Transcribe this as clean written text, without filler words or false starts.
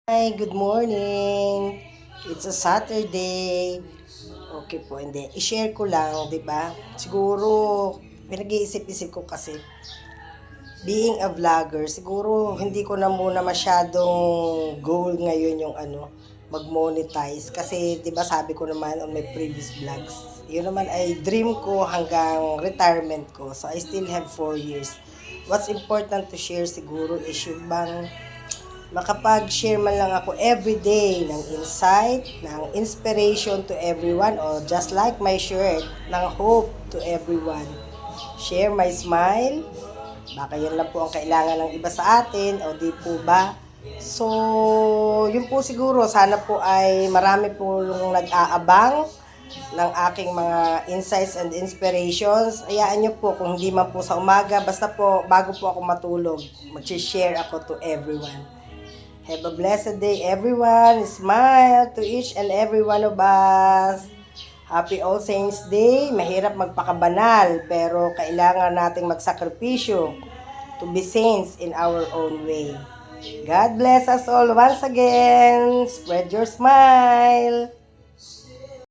Hi, good morning. It's a Saturday. Okay po, hindi. I-share ko lang, 'di ba? Siguro pinag-iisip-isip ko kasi being a vlogger, siguro hindi ko na muna masyadong goal ngayon yung mag-monetize kasi 'di ba sabi ko naman on my previous vlogs. Yun naman ay dream ko hanggang retirement ko. So I still have 4 years. What's important to share siguro is yung bang makapag-share man lang ako everyday ng insight, ng inspiration to everyone, o just like my shirt, ng hope to everyone. Share my smile, baka yan lang po ang kailangan ng iba sa atin, o di po ba? So, yun po siguro, sana po ay marami po yung nag-aabang ng aking mga insights and inspirations. Ayaan nyo po kung hindi man po sa umaga, basta po bago po ako matulog, mag-share ako to everyone. Have a blessed day, everyone. Smile to each and every one of us. Happy All Saints Day. Mahirap magpakabanal, pero kailangan nating magsakripisyo to be saints in our own way. God bless us all once again. Spread your smile.